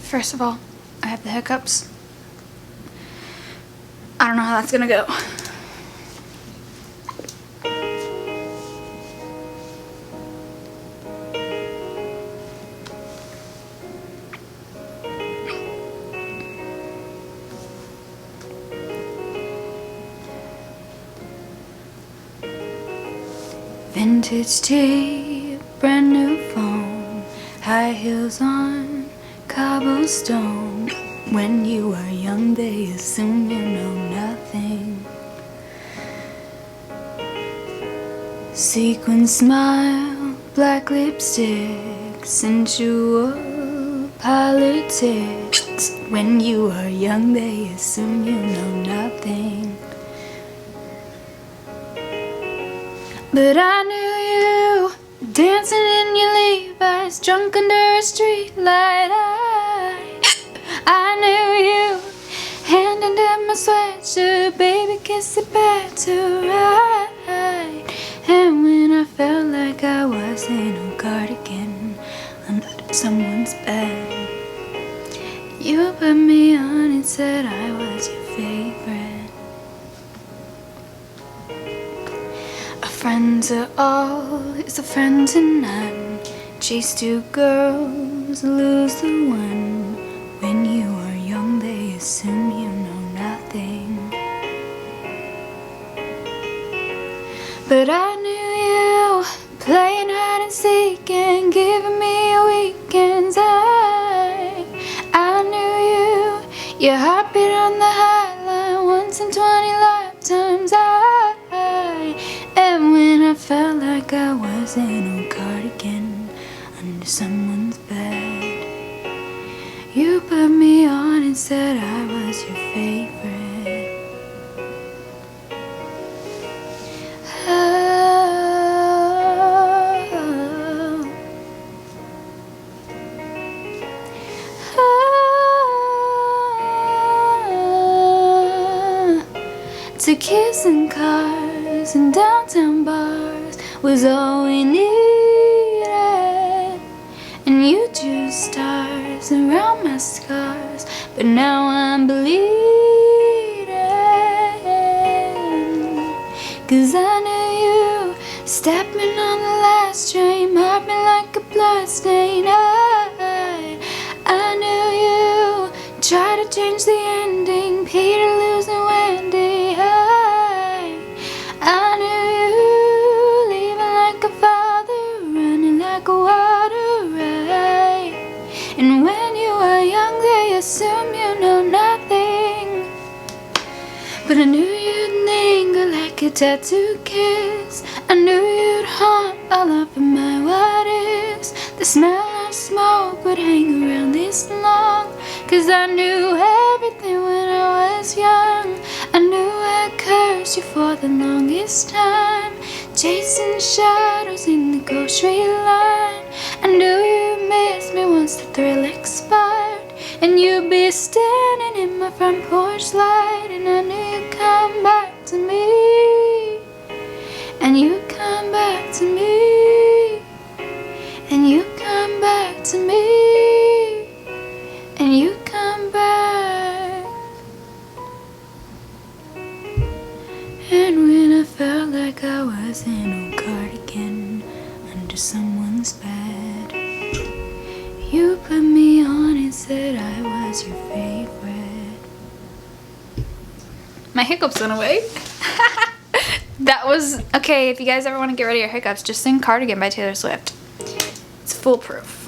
First of all, I have the hiccups. I don't know how that's gonna go. Vintage tea, brand new phone, high heels on cobblestone. When you are young, they assume you know nothing. Sequin smile, black lipstick, sensual politics. When you are young, they assume you know nothing. But I knew you, dancing in your Levi's, drunk under a street light. I knew you, hand under my sweatshirt, baby, kiss it back to right. And when I felt like I was in a cardigan under someone's bed, you put me on and said I was your favorite. Friends are all is a friend to none. Chase two girls, lose the one. When you are young, they assume you know nothing. But I knew you, playing hide and seek and giving me weekends. I knew you, your heartbeat on the highline once in 20 lifetimes. And when I felt like I was in a cardigan under someone's bed, you put me on and said I was your favorite. To kiss in cars and downtown bars was all we needed, and you drew stars around my scars, but now I'm bleeding. 'Cause I knew you, stepping on the last train, marked me like a bloodstain. I knew you, try to change the ending, Peter losing Wendy. I knew you, leaving like a father, running like a water right. And when you are young, they assume you know nothing. But I knew you'd linger like a tattooed kiss. I knew you'd haunt all of my what ifs. The smell of smoke would hang around this long. 'Cause I knew everything when I was young. I knew I'd curse you for the longest time, chasing shadows in the grocery line. I knew you'd miss me once the thrill expired, and you'd be standing in my front porch light. And I knew you'd come back to me, and you'd come back to me, and you'd come back to me, and you'd come back. And when I felt like I was in a cardigan under someone's bed, you put me on and said I was your favorite. My hiccups went away. That was, okay, if you guys ever want to get rid of your hiccups, just sing Cardigan by Taylor Swift. It's foolproof.